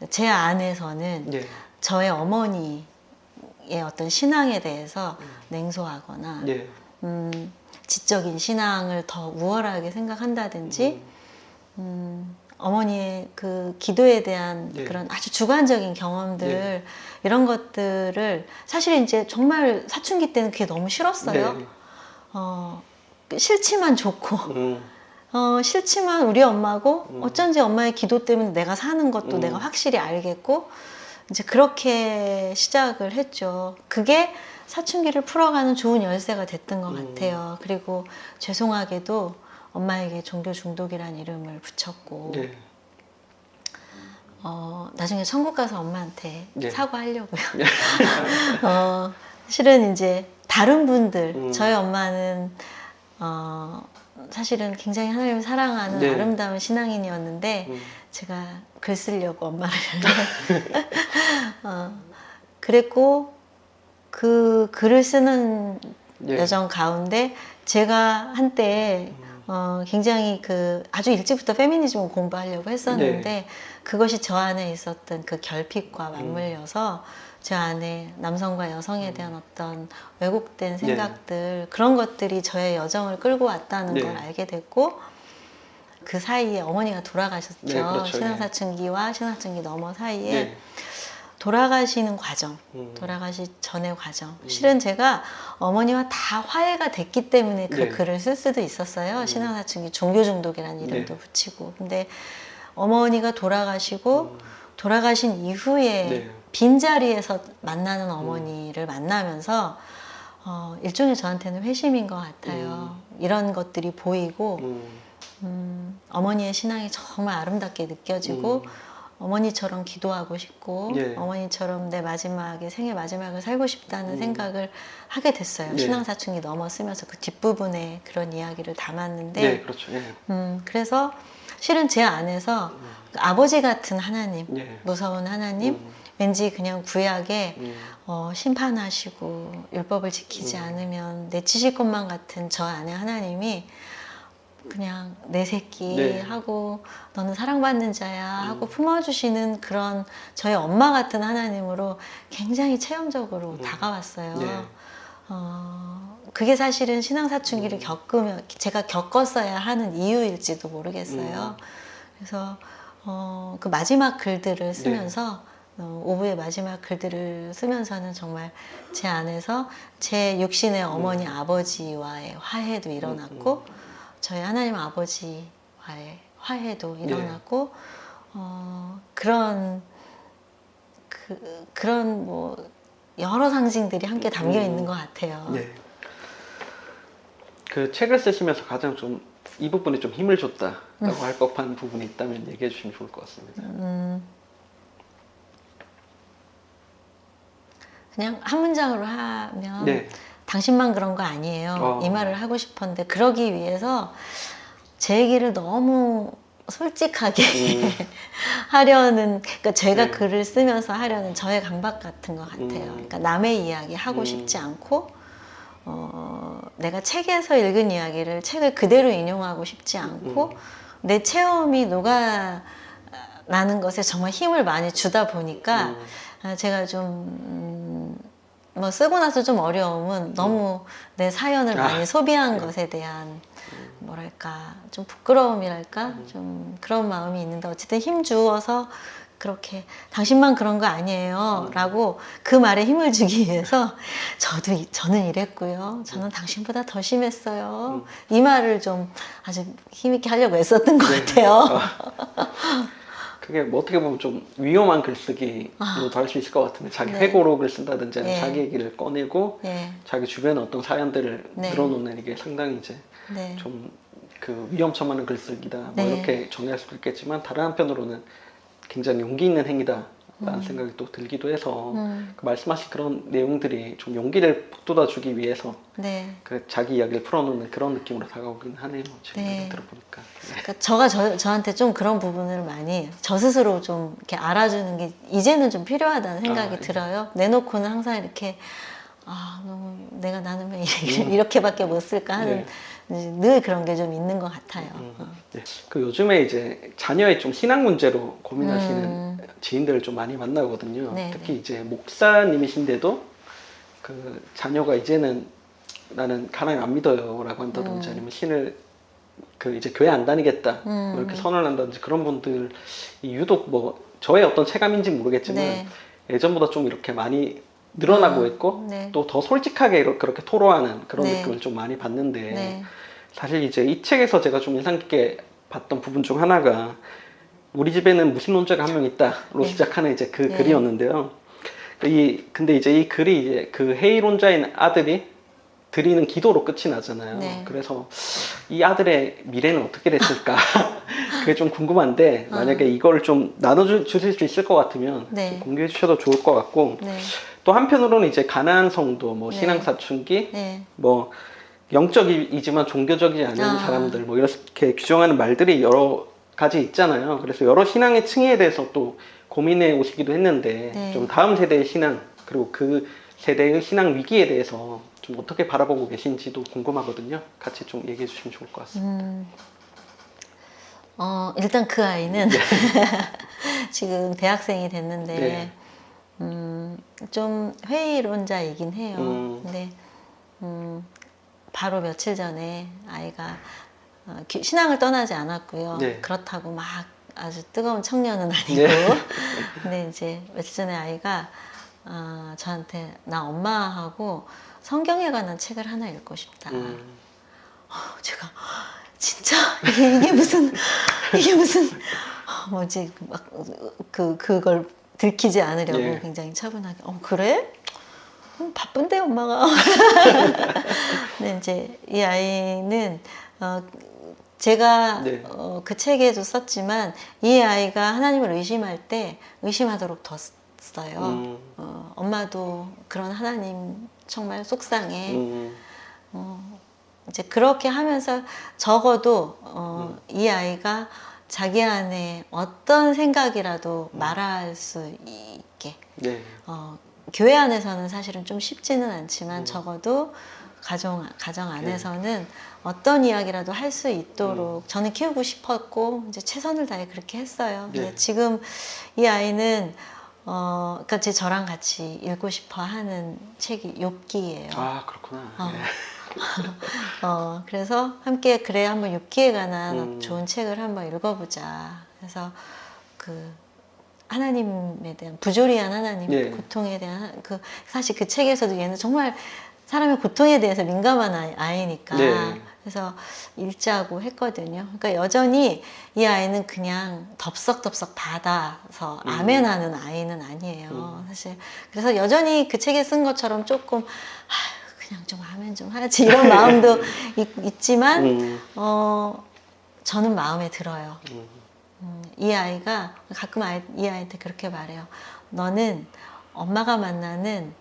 Speaker 1: 제 안에서는
Speaker 2: 네.
Speaker 1: 저의 어머니의 어떤 신앙에 대해서 냉소하거나
Speaker 2: 네.
Speaker 1: 지적인 신앙을 더 우월하게 생각한다든지 어머니의 그 기도에 대한
Speaker 2: 네.
Speaker 1: 그런 아주 주관적인 경험들
Speaker 2: 네.
Speaker 1: 이런 것들을 사실 이제 정말 사춘기 때는 그게 너무 싫었어요.
Speaker 2: 네.
Speaker 1: 싫지만 좋고 싫지만 우리 엄마고 어쩐지 엄마의 기도 때문에 내가 사는 것도 내가 확실히 알겠고 이제 그렇게 시작을 했죠. 그게 사춘기를 풀어가는 좋은 열쇠가 됐던 것 같아요. 그리고 죄송하게도 엄마에게 종교 중독이라는 이름을 붙였고
Speaker 2: 네.
Speaker 1: 나중에 천국 가서 엄마한테
Speaker 2: 네.
Speaker 1: 사과하려고요. 실은 이제 다른 분들 저희 엄마는 사실은 굉장히 하나님을 사랑하는
Speaker 2: 네.
Speaker 1: 아름다운 신앙인이었는데 제가 글 쓰려고 엄마를 그랬고 그 글을 쓰는
Speaker 2: 네.
Speaker 1: 여정 가운데 제가 한때 굉장히 그 아주 일찍부터 페미니즘을 공부하려고 했었는데
Speaker 2: 네.
Speaker 1: 그것이 저 안에 있었던 그 결핍과 맞물려서 제 안에 남성과 여성에 대한 어떤 왜곡된 생각들 그런 것들이 저의 여정을 끌고 왔다는
Speaker 2: 네.
Speaker 1: 걸 알게 됐고 그 사이에 어머니가 돌아가셨죠.
Speaker 2: 네, 그렇죠.
Speaker 1: 신앙사춘기와 신앙사춘기 넘어 사이에
Speaker 2: 네.
Speaker 1: 돌아가시는 과정, 돌아가시 전의 과정. 실은 제가 어머니와 다 화해가 됐기 때문에 그
Speaker 2: 네.
Speaker 1: 글을 쓸 수도 있었어요. 신앙사춘기 종교 중독이라는 이름도
Speaker 2: 네.
Speaker 1: 붙이고. 근데 어머니가 돌아가시고 돌아가신 이후에
Speaker 2: 네.
Speaker 1: 빈자리에서 만나는 어머니를 만나면서 일종의 저한테는 회심인 것 같아요. 이런 것들이 보이고 어머니의 신앙이 정말 아름답게 느껴지고 어머니처럼 기도하고 싶고
Speaker 2: 네.
Speaker 1: 어머니처럼 내 마지막에 생애 마지막을 살고 싶다는 생각을 하게 됐어요.
Speaker 2: 네.
Speaker 1: 신앙사춘기 넘어서면서 그 뒷부분에 그런 이야기를 담았는데
Speaker 2: 네, 그렇죠. 예.
Speaker 1: 그래서 실은 제 안에서 그 아버지 같은 하나님,
Speaker 2: 네.
Speaker 1: 무서운 하나님, 왠지 그냥 구약에 심판하시고 율법을 지키지 않으면 내치실 것만 같은 저 안에 하나님이 그냥 내 새끼
Speaker 2: 네.
Speaker 1: 하고 너는 사랑받는 자야 하고 품어주시는 그런 저희 엄마 같은 하나님으로 굉장히 체험적으로 다가왔어요.
Speaker 2: 네.
Speaker 1: 그게 사실은 신앙 사춘기를 겪으면 제가 겪었어야 하는 이유일지도 모르겠어요. 그래서 그 마지막 글들을 쓰면서 오브의 마지막 글들을 쓰면서는 정말 제 안에서 제 육신의 어머니 아버지와의 화해도 일어났고 저희 하나님 아버지와의 화해도 일어났고 그런 뭐 여러 상징들이 함께 담겨 있는 것 같아요.
Speaker 2: 네. 그 책을 쓰시면서 가장 좀 이 부분에 좀 힘을 줬다라고 할 법한 부분이 있다면 얘기해 주시면 좋을 것 같습니다.
Speaker 1: 그냥 한 문장으로 하면
Speaker 2: 네.
Speaker 1: 당신만 그런 거 아니에요. 이 말을 하고 싶었는데 그러기 위해서 제 얘기를 너무 솔직하게 하려는, 그러니까 제가
Speaker 2: 네.
Speaker 1: 글을 쓰면서 하려는 저의 강박 같은 것 같아요. 그러니까 남의 이야기 하고 싶지 않고 내가 책에서 읽은 이야기를 책을 그대로 인용하고 싶지 않고 내 체험이 녹아나는 것에 정말 힘을 많이 주다 보니까 제가 좀 뭐 쓰고 나서 좀 어려움은 너무 내 사연을 많이 소비한 것에 대한 뭐랄까 좀 부끄러움이랄까 좀 그런 마음이 있는데 어쨌든 힘 주어서 그렇게 당신만 그런 거 아니에요 라고 그 말에 힘을 주기 위해서 저는 이랬고요, 저는 당신보다 더 심했어요, 이 말을 좀 아주 힘있게 하려고 애썼던 것 같아요.
Speaker 2: 그게 뭐 어떻게 보면 좀 위험한 글쓰기로도 할 수 있을 것 같은데, 자기
Speaker 1: 네.
Speaker 2: 회고록을 쓴다든지
Speaker 1: 네.
Speaker 2: 자기 얘기를 꺼내고
Speaker 1: 네.
Speaker 2: 자기 주변의 어떤 사연들을
Speaker 1: 네.
Speaker 2: 늘어놓는, 이게 상당히 이제
Speaker 1: 네.
Speaker 2: 좀 그 위험천만한 글쓰기다 뭐
Speaker 1: 네.
Speaker 2: 이렇게 정의할 수도 있겠지만, 다른 한편으로는 굉장히 용기 있는 행위다라는 생각이 또 들기도 해서 그 말씀하신 그런 내용들이 좀 용기를 북돋아주기 위해서
Speaker 1: 네.
Speaker 2: 그 자기 이야기를 풀어놓는 그런 느낌으로 다가오긴 하네요, 지금
Speaker 1: 네.
Speaker 2: 얘기 들어보니까. 네.
Speaker 1: 그러니까 저한테 좀 그런 부분을 많이 저 스스로 좀 이렇게 알아주는 게 이제는 좀 필요하다는 생각이 들어요. 내놓고는 항상 이렇게 너무 나는 왜 이렇게밖에 못 쓸까 하는 늘 그런 게 좀 있는 것 같아요.
Speaker 2: 네. 그 요즘에 이제 자녀의 좀 신앙 문제로 고민하시는 지인들을 좀 많이 만나거든요.
Speaker 1: 네,
Speaker 2: 특히
Speaker 1: 네.
Speaker 2: 이제 목사님이신데도 그 자녀가 이제는 나는 하나님 안 믿어요라고 한다든지 아니면 신을 그 이제 교회 안 다니겠다 뭐 이렇게 선언을 한다든지, 그런 분들이 유독 뭐 저의 어떤 체감인지 모르겠지만
Speaker 1: 네.
Speaker 2: 예전보다 좀 이렇게 많이 늘어나고 있고
Speaker 1: 네.
Speaker 2: 또 더 솔직하게 그렇게 토로하는 그런
Speaker 1: 네.
Speaker 2: 느낌을 좀 많이 받는데,
Speaker 1: 네.
Speaker 2: 사실 이제 이 책에서 제가 좀 인상 깊게 봤던 부분 중 하나가 우리 집에는 무신론자가 한 명 있다로
Speaker 1: 네.
Speaker 2: 시작하는 이제 그
Speaker 1: 네.
Speaker 2: 글이었는데요. 근데 이제 이 글이 이제 그 헤이론자인 아들이 드리는 기도로 끝이 나잖아요.
Speaker 1: 네.
Speaker 2: 그래서 이 아들의 미래는 어떻게 됐을까? 그게 좀 궁금한데, 만약에 이걸 좀 나눠주실 수 있을 것 같으면
Speaker 1: 네.
Speaker 2: 좀 공유해 주셔도 좋을 것 같고,
Speaker 1: 네.
Speaker 2: 또 한편으로는 이제 가나안 성도, 뭐
Speaker 1: 네.
Speaker 2: 신앙 사춘기,
Speaker 1: 네.
Speaker 2: 뭐 영적이지만 종교적이지 않은 사람들, 뭐 이렇게 규정하는 말들이 여러 가지 있잖아요. 그래서 여러 신앙의 층위에 대해서 또 고민해 오시기도 했는데,
Speaker 1: 네.
Speaker 2: 좀 다음 세대의 신앙, 그리고 그 세대의 신앙 위기에 대해서 좀 어떻게 바라보고 계신지도 궁금하거든요. 같이 좀 얘기해 주시면 좋을 것 같습니다.
Speaker 1: 일단 그 아이는 지금 대학생이 됐는데
Speaker 2: 네.
Speaker 1: 좀 회의론자이긴 해요. 근데 바로 며칠 전에 아이가 신앙을 떠나지 않았고요.
Speaker 2: 네.
Speaker 1: 그렇다고 막 아주 뜨거운 청년은 아니고.
Speaker 2: 네.
Speaker 1: 근데 이제 며칠 전에 아이가 저한테 나 엄마하고 성경에 관한 책을 하나 읽고 싶다. 제가 진짜 이게 무슨 뭐지 막 그걸 들키지 않으려고
Speaker 2: 예.
Speaker 1: 굉장히 차분하게 그래? 바쁜데 엄마가. 근데 이제 이 아이는 제가
Speaker 2: 네.
Speaker 1: 그 책에도 썼지만 이 아이가 하나님을 의심할 때 의심하도록 뒀어요. 엄마도 그런 하나님 정말 속상해. 이제 그렇게 하면서 적어도 이 아이가 자기 안에 어떤 생각이라도 말할 수 있게.
Speaker 2: 네.
Speaker 1: 교회 안에서는 사실은 좀 쉽지는 않지만 적어도 가정 안에서는 어떤 이야기라도 할 수 있도록 저는 키우고 싶었고 이제 최선을 다해 그렇게 했어요. 근데
Speaker 2: 네.
Speaker 1: 지금 이 아이는 그러니까 저랑 같이 읽고 싶어 하는 책이 욥기예요.
Speaker 2: 아 그렇구나.
Speaker 1: 어.
Speaker 2: 네.
Speaker 1: 그래서 함께 그래 한번 욥기에 관한 좋은 책을 한번 읽어보자. 그래서 그 하나님에 대한 부조리한 하나님,
Speaker 2: 네.
Speaker 1: 고통에 대한 사실 그 책에서도 얘는 정말 사람의 고통에 대해서 민감한 아이니까
Speaker 2: 네.
Speaker 1: 그래서 읽자고 했거든요. 그러니까 여전히 이 아이는 그냥 덥석덥석 받아서 아멘하는 아이는 아니에요. 사실 그래서 여전히 그 책에 쓴 것처럼 조금 그냥 좀 아멘 좀 하지 이런 마음도 있지만 저는 마음에 들어요. 이 아이가 가끔 이 아이한테 그렇게 말해요. 너는 엄마가 만나는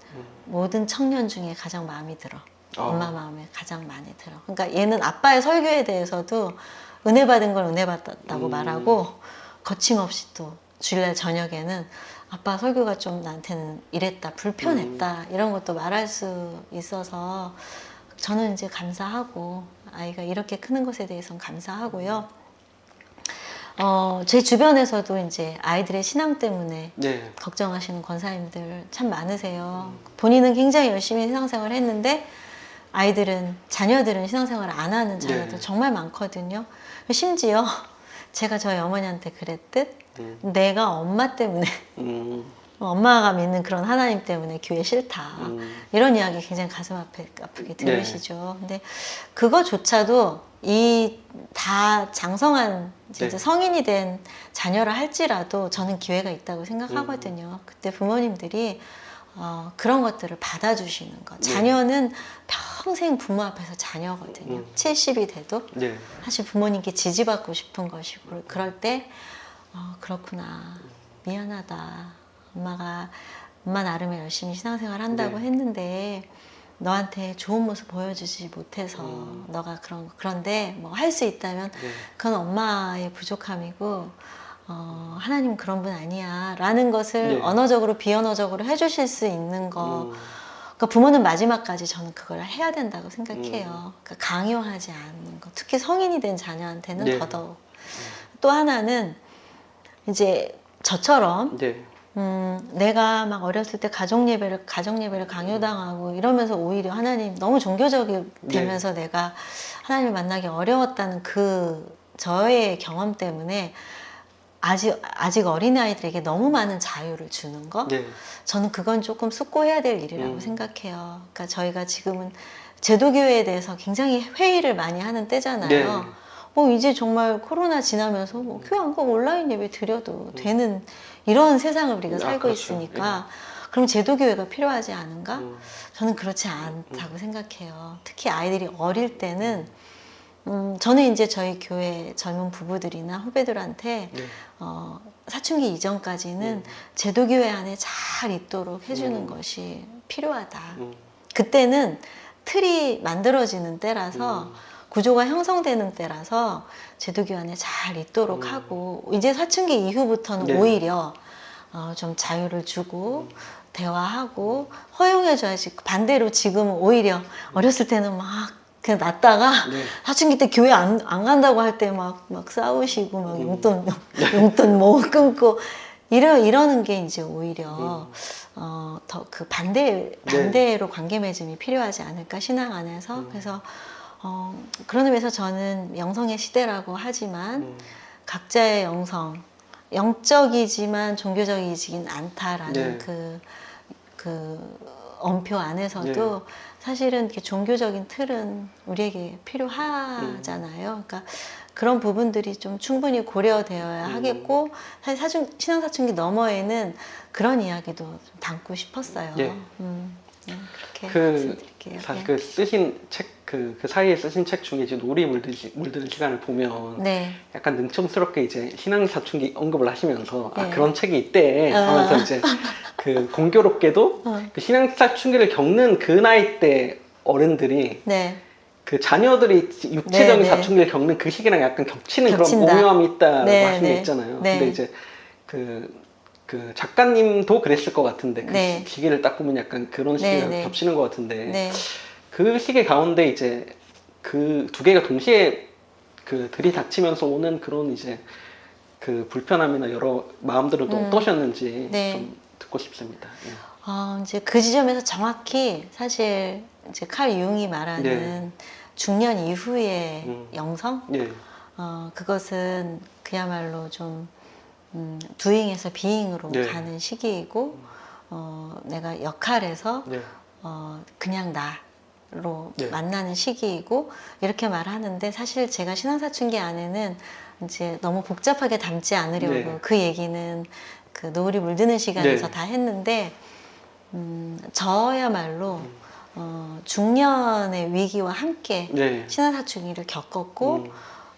Speaker 1: 모든 청년 중에 가장 마음이 들어. 엄마 마음에 가장 많이 들어. 그러니까 얘는 아빠의 설교에 대해서도 은혜 받은 걸 은혜 받았다고 말하고 거침없이 또 주일날 저녁에는 아빠 설교가 좀 나한테는 이랬다, 불편했다 이런 것도 말할 수 있어서 저는 이제 감사하고 아이가 이렇게 크는 것에 대해서는 감사하고요. 제 주변에서도 이제 아이들의 신앙 때문에
Speaker 2: 네.
Speaker 1: 걱정하시는 권사님들 참 많으세요. 본인은 굉장히 열심히 신앙생활을 했는데 자녀들은 신앙생활을 안 하는 자녀들
Speaker 2: 네.
Speaker 1: 정말 많거든요. 심지어 제가 저희 어머니한테 그랬듯 내가 엄마 때문에 엄마가 믿는 그런 하나님 때문에 교회 싫다 이런 이야기 굉장히 가슴 아프게 들으시죠. 근데 그거조차도 다 장성한 진짜
Speaker 2: 네.
Speaker 1: 성인이 된 자녀라 할지라도 저는 기회가 있다고 생각하거든요. 그때 부모님들이 그런 것들을 받아주시는 것. 자녀는 평생 부모 앞에서 자녀거든요. 70이 돼도
Speaker 2: 네.
Speaker 1: 사실 부모님께 지지받고 싶은 것이고 그럴 때 그렇구나 미안하다 엄마 나름의 열심히 신앙생활 한다고
Speaker 2: 네.
Speaker 1: 했는데 너한테 좋은 모습 보여주지 못해서 너가 그런데 뭐 할 수 있다면
Speaker 2: 네.
Speaker 1: 그건 엄마의 부족함이고 하나님은 그런 분 아니야 라는 것을
Speaker 2: 네.
Speaker 1: 언어적으로 비언어적으로 해주실 수 있는 거 그러니까 부모는 마지막까지 저는 그걸 해야 된다고 생각해요. 그러니까 강요하지 않는 거 특히 성인이 된 자녀한테는
Speaker 2: 네.
Speaker 1: 더더욱 또 하나는 이제 저처럼
Speaker 2: 네.
Speaker 1: 내가 막 어렸을 때 가정 예배를 강요당하고 이러면서 오히려 하나님 너무 종교적이 되면서 내가 하나님을 만나기 어려웠다는 저의 경험 때문에 아직 어린아이들에게 너무 많은 자유를 주는 거
Speaker 2: 네.
Speaker 1: 저는 그건 조금 숙고해야 될 일이라고 생각해요. 그러니까 저희가 지금은 제도교회에 대해서 굉장히 회의를 많이 하는 때잖아요. 이제 정말 코로나 지나면서 교회 안 가고 온라인 예배 드려도 되는 이런 세상을 우리가 살고
Speaker 2: 그렇죠.
Speaker 1: 있으니까 그럼 제도교회가 필요하지 않은가? 저는 그렇지 않다고 생각해요. 특히 아이들이 어릴 때는 저는 이제 저희 교회 젊은 부부들이나 후배들한테 사춘기 이전까지는 제도교회 안에 잘 있도록 해주는 것이 필요하다. 그때는 틀이 만들어지는 때라서 구조가 형성되는 때라서 제도교회 안에 잘 있도록 하고 이제 사춘기 이후부터는 오히려 좀 자유를 주고 대화하고 허용해줘야지. 반대로 지금은 오히려 어렸을 때는 막 그냥 놨다가 사춘기 때 교회 안 간다고 할 때 막 싸우시고 막 용돈 뭐 끊고 이러는 게 이제 오히려 더 그 반대로 관계 맺음이 필요하지 않을까 신앙 안에서. 그래서 그런 의미에서 저는 영성의 시대라고 하지만 각자의 영적이지만 종교적이지긴 않다라는 그 엄표 안에서도 사실은 이렇게 종교적인 틀은 우리에게 필요하잖아요. 그러니까 그런 부분들이 좀 충분히 고려되어야 하겠고 사실 신앙사춘기 너머에는 그런 이야기도 좀 담고 싶었어요. 그렇게 말씀드릴게요.
Speaker 2: 사실 그 쓰신 책 그 사이에 쓰신 책 중에 이제 놀이 물드는 시간을 보면 약간 능청스럽게 이제 신앙 사춘기 언급을 하시면서 그런 책이 있대 하면서 이제 그 공교롭게도 그 신앙 사춘기를 겪는 그 나이 때 어른들이 그 자녀들이 육체적인 사춘기를 겪는 그 시기랑 약간 겹치는 그런 오묘함이 있다고 하신 게 있잖아요. 근데 이제 그 작가님도 그랬을 것 같은데 그 시기를 딱 보면 약간 그런 시기가 겹치는 것 같은데 그 시기 가운데 이제 그 두 개가 동시에 그 들이닥치면서 오는 그런 이제 그 불편함이나 여러 마음들은 또 어떠셨는지 좀 듣고 싶습니다. 예.
Speaker 1: 이제 그 지점에서 정확히 사실 이제 칼 융이 말하는
Speaker 2: 네.
Speaker 1: 중년 이후의 영성,
Speaker 2: 예.
Speaker 1: 그것은 그야말로 좀 doing에서 being으로
Speaker 2: 네.
Speaker 1: 가는 시기이고, 내가 역할에서
Speaker 2: 네.
Speaker 1: 그냥 나로
Speaker 2: 네.
Speaker 1: 만나는 시기이고, 이렇게 말하는데 사실 제가 신앙사춘기 안에는 이제 너무 복잡하게 담지 않으려고
Speaker 2: 네.
Speaker 1: 그 얘기는 그 노을이 물드는 시간에서
Speaker 2: 네.
Speaker 1: 다 했는데, 저야말로 중년의 위기와 함께
Speaker 2: 네.
Speaker 1: 신앙사춘기를 겪었고,
Speaker 2: 음.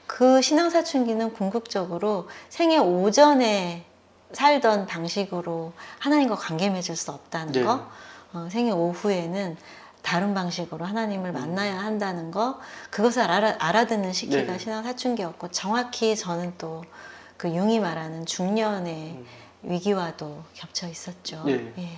Speaker 1: 그 신앙사춘기는 궁극적으로 생애 오전에 살던 방식으로 하나님과 관계 맺을 수 없다는
Speaker 2: 네.
Speaker 1: 거, 생애 오후에는 다른 방식으로 하나님을 만나야 한다는 거, 그것을 알아듣는 시기가
Speaker 2: 네.
Speaker 1: 신앙사춘기였고, 정확히 저는 또 그 융이 말하는 중년의 위기와도 겹쳐 있었죠.
Speaker 2: 네.
Speaker 1: 예.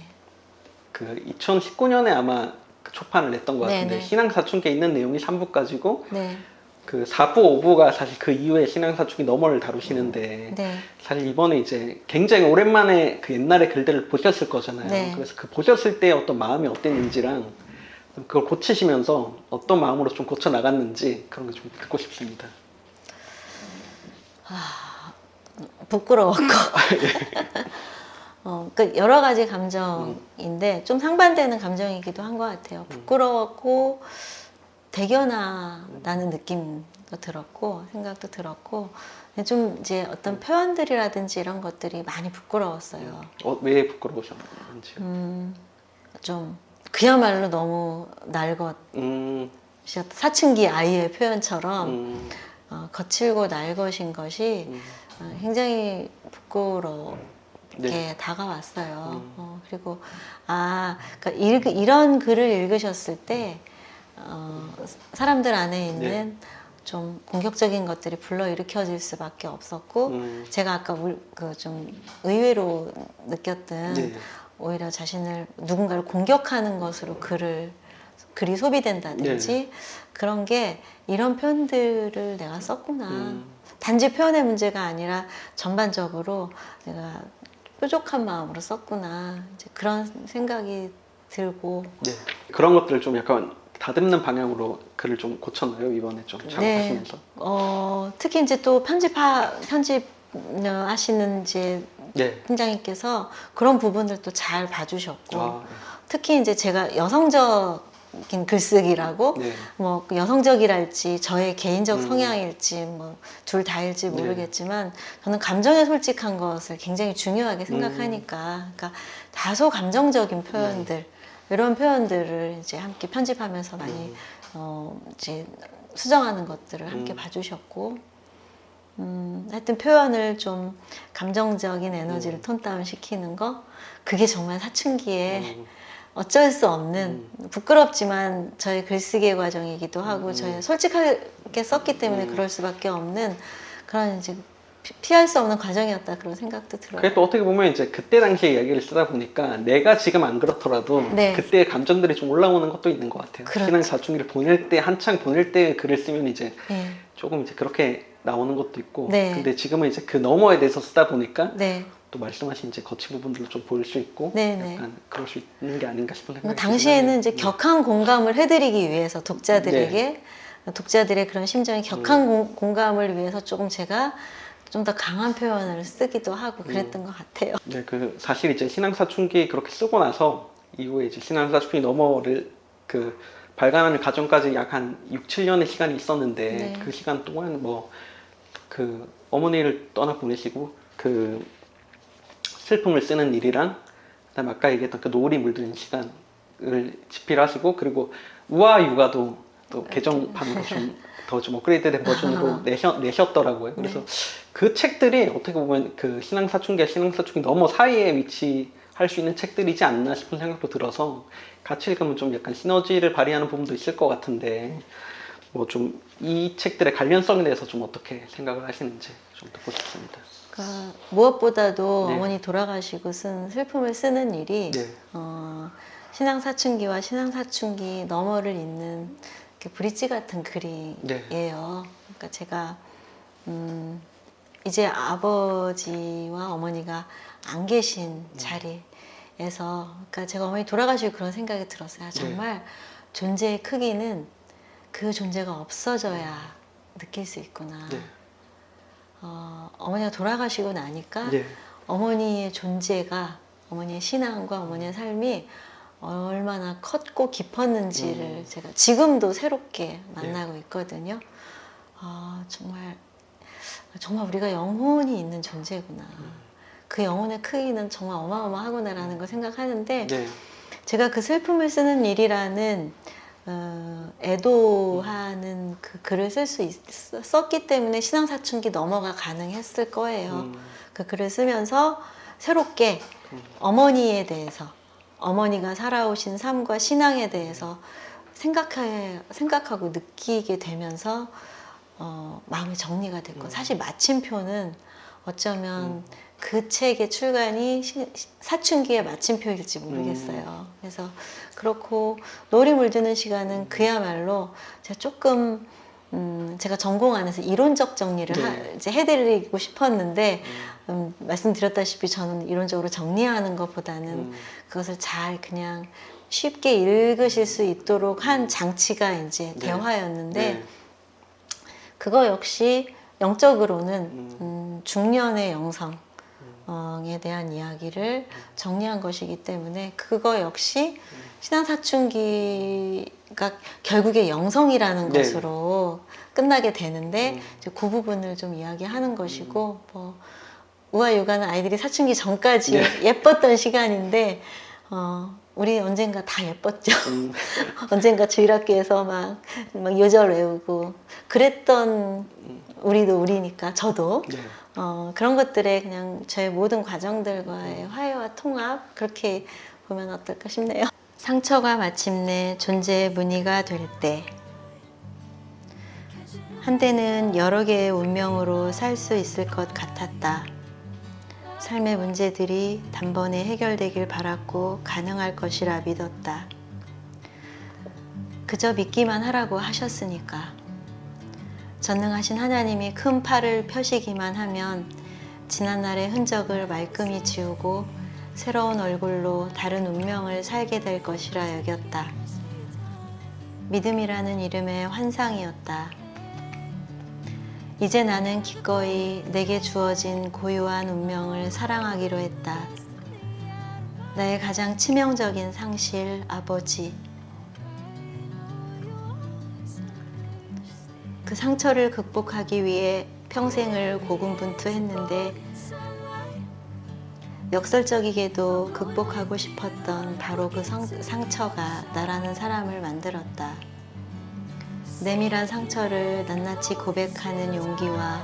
Speaker 2: 그 2019년에 아마 그 초판을 냈던 것 같은데
Speaker 1: 네네.
Speaker 2: 신앙사춘기에 있는 내용이 3부까지고
Speaker 1: 네.
Speaker 2: 그 4부, 5부가 사실 그 이후에 신앙사춘기 너머를 다루시는데
Speaker 1: 네.
Speaker 2: 사실 이번에 이제 굉장히 오랜만에 그 옛날의 글들을 보셨을 거잖아요.
Speaker 1: 네.
Speaker 2: 그래서 그 보셨을 때 어떤 마음이 어땠는지랑 그걸 고치시면서 어떤 마음으로 좀 고쳐 나갔는지 그런 거 좀 듣고 싶습니다.
Speaker 1: 부끄러웠고 그 여러 가지 감정인데 좀 상반되는 감정이기도 한 것 같아요. 부끄러웠고 대견하다는 느낌도 들었고 생각도 들었고 좀 이제 어떤 표현들이라든지 이런 것들이 많이 부끄러웠어요.
Speaker 2: 왜 부끄러우셨는지요?
Speaker 1: 좀 그야말로 너무 낡았 사춘기 아이의 표현처럼 거칠고 낡으신 것이 굉장히 부끄럽게
Speaker 2: 네.
Speaker 1: 다가왔어요. 그리고 그러니까 이런 글을 읽으셨을 때 사람들 안에 있는
Speaker 2: 네.
Speaker 1: 좀 공격적인 것들이 불러일으켜질 수밖에 없었고 제가 아까 그 좀 의외로 느꼈던
Speaker 2: 네.
Speaker 1: 오히려 자신을 누군가를 공격하는 것으로 글이 소비된다든지
Speaker 2: 네.
Speaker 1: 그런 게 이런 표현들을 내가 썼구나. 단지 표현의 문제가 아니라 전반적으로 내가 뾰족한 마음으로 썼구나. 이제 그런 생각이 들고.
Speaker 2: 네. 그런 것들을 좀 약간 다듬는 방향으로 글을 좀 고쳤나요? 이번에 좀 작업하시면서?
Speaker 1: 특히 이제 또 편집하시는 이제
Speaker 2: 네.
Speaker 1: 팀장님께서 그런 부분들도 잘 봐주셨고,
Speaker 2: 아,
Speaker 1: 특히 이제 제가 여성적인 글쓰기라고,
Speaker 2: 네.
Speaker 1: 뭐 여성적이랄지 저의 개인적 성향일지 뭐 둘 다일지 모르겠지만 저는 감정에 솔직한 것을 굉장히 중요하게 생각하니까, 그러니까 다소 감정적인 표현들 이런 표현들을 이제 함께 편집하면서 많이 이제 수정하는 것들을 함께 봐주셨고, 하여튼 표현을 좀 감정적인 에너지를 톤 다운 시키는 거, 그게 정말 사춘기에 어쩔 수 없는 부끄럽지만 저의 글쓰기의 과정이기도 하고 저희 솔직하게 썼기 때문에 그럴 수밖에 없는 그런 이제 피할 수 없는 과정이었다 그런 생각도 들어요.
Speaker 2: 그게 또 어떻게 보면 이제 그때 당시에 이야기를 쓰다 보니까 내가 지금 안 그렇더라도
Speaker 1: 네.
Speaker 2: 그때의 감정들이 좀 올라오는 것도 있는 것 같아요.
Speaker 1: 그렇죠.
Speaker 2: 신앙 사춘기를 한창 보낼 때 글을 쓰면 이제
Speaker 1: 네.
Speaker 2: 조금 이제 그렇게 나오는 것도 있고,
Speaker 1: 네.
Speaker 2: 근데 지금은 이제 그 너머에 대해서 쓰다 보니까
Speaker 1: 네.
Speaker 2: 또 말씀하신 이제 거친 부분들도 좀 보일 수 있고,
Speaker 1: 네.
Speaker 2: 약간 그럴 수 있는 게 아닌가 싶은 생각이
Speaker 1: 당시에는 이제
Speaker 2: 드네요.
Speaker 1: 격한 공감을 해드리기 위해서 독자들에게 독자들의 그런 심정에 격한 공감을 위해서 조금 제가 좀 더 강한 표현을 쓰기도 하고 그랬던 것 같아요.
Speaker 2: 네, 그 사실 이제 신앙 사춘기 그렇게 쓰고 나서 이후에 이제 신앙 사춘기 너머를 그 발간하는 과정까지 약 한 6, 7년의 시간이 있었는데
Speaker 1: 네.
Speaker 2: 그 시간 동안 뭐 그 어머니를 떠나 보내시고 그 슬픔을 쓰는 일이랑 그다음에 아까 얘기했던 그 노을이 물드는 시간을 집필하시고, 그리고 우아 육아도 또 개정판으로 좀 업그레이드된 버전으로 내셨더라고요. 그래서 그 책들이 어떻게 보면 그 신앙 사춘기와 신앙 사춘기 너머 사이에 위치할 수 있는 책들이지 않나 싶은 생각도 들어서 같이 읽으면 좀 약간 시너지를 발휘하는 부분도 있을 것 같은데, 뭐 좀 이 책들의 관련성에 대해서 좀 어떻게 생각을 하시는지 좀 듣고 싶습니다.
Speaker 1: 그러니까 무엇보다도
Speaker 2: 네.
Speaker 1: 어머니 돌아가시고 쓴 슬픔을 쓰는 일이
Speaker 2: 네.
Speaker 1: 신앙 사춘기와 신앙 사춘기 너머를 잇는 이렇게 브릿지 같은 글이에요.
Speaker 2: 네.
Speaker 1: 그러니까 제가 이제 아버지와 어머니가 안 계신 자리, 그러니까 제가 어머니 돌아가시고 그런 생각이 들었어요. 아, 정말 존재의 크기는 그 존재가 없어져야 느낄 수 있구나.
Speaker 2: 네.
Speaker 1: 어머니가 돌아가시고 나니까
Speaker 2: 네.
Speaker 1: 어머니의 존재가, 어머니의 신앙과 어머니의 삶이 얼마나 컸고 깊었는지를 제가 지금도 새롭게 만나고 있거든요. 정말 우리가 영혼이 있는 존재구나. 그 영혼의 크기는 정말 어마어마하구나라는 걸 생각하는데,
Speaker 2: 네.
Speaker 1: 제가 그 슬픔을 쓰는 일이라는 애도하는 그 글을 썼기 때문에 신앙사춘기 넘어가 가능했을 거예요. 그 글을 쓰면서 새롭게 어머니에 대해서, 어머니가 살아오신 삶과 신앙에 대해서 생각하고 느끼게 되면서 마음의 정리가 됐고, 사실 마침표는 어쩌면 그 책의 출간이 사춘기의 마침표일지 모르겠어요. 그래서 그렇고, 노을이 물드는 시간은 그야말로 제가 조금 제가 전공 안에서 이론적 정리를 이제 해드리고 싶었는데, 말씀드렸다시피 저는 이론적으로 정리하는 것보다는 그것을 잘 그냥 쉽게 읽으실 수 있도록 한 장치가 이제 대화였는데, 그거 역시 영적으로는 중년의 영성에 대한 이야기를 정리한 것이기 때문에, 그거 역시 신앙사춘기가 결국에 영성이라는 것으로 끝나게 되는데, 이제 그 부분을 좀 이야기하는 것이고, 우아육아는 아이들이 사춘기 전까지 예뻤던 시간인데, 우리 언젠가 다 예뻤죠. 언젠가 주일학교에서 막 요절 외우고 그랬던 우리도 우리니까, 저도 그런 것들에 그냥 저의 모든 과정들과의 화해와 통합, 그렇게 보면 어떨까 싶네요. 상처가 마침내 존재의 무늬가 될 때, 한때는 여러 개의 운명으로 살 수 있을 것 같았다. 삶의 문제들이 단번에 해결되길 바랐고 가능할 것이라 믿었다. 그저 믿기만 하라고 하셨으니까. 전능하신 하나님이 큰 팔을 펴시기만 하면 지난날의 흔적을 말끔히 지우고 새로운 얼굴로 다른 운명을 살게 될 것이라 여겼다. 믿음이라는 이름의 환상이었다. 이제 나는 기꺼이 내게 주어진 고유한 운명을 사랑하기로 했다. 나의 가장 치명적인 상실, 아버지. 그 상처를 극복하기 위해 평생을 고군분투했는데, 역설적이게도 극복하고 싶었던 바로 그 상처가 나라는 사람을 만들었다. 내밀한 상처를 낱낱이 고백하는 용기와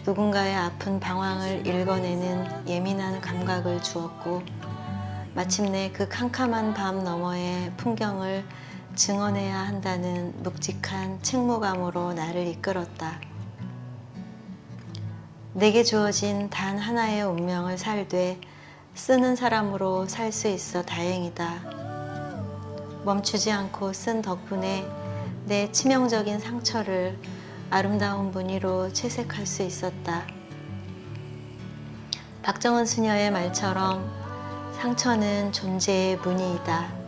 Speaker 1: 누군가의 아픈 방황을 읽어내는 예민한 감각을 주었고, 마침내 그 캄캄한 밤 너머의 풍경을 증언해야 한다는 묵직한 책무감으로 나를 이끌었다. 내게 주어진 단 하나의 운명을 살되 쓰는 사람으로 살 수 있어 다행이다. 멈추지 않고 쓴 덕분에 내 치명적인 상처를 아름다운 무늬로 채색할 수 있었다. 박정은 수녀의 말처럼 상처는 존재의 무늬이다.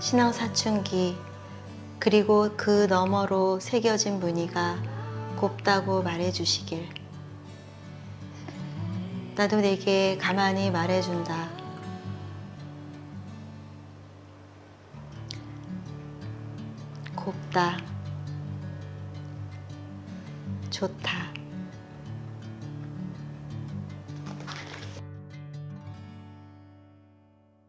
Speaker 1: 신앙사춘기, 그리고 그 너머로 새겨진 무늬가 곱다고 말해주시길. 나도 내게 가만히 말해준다. 곱다. 좋다.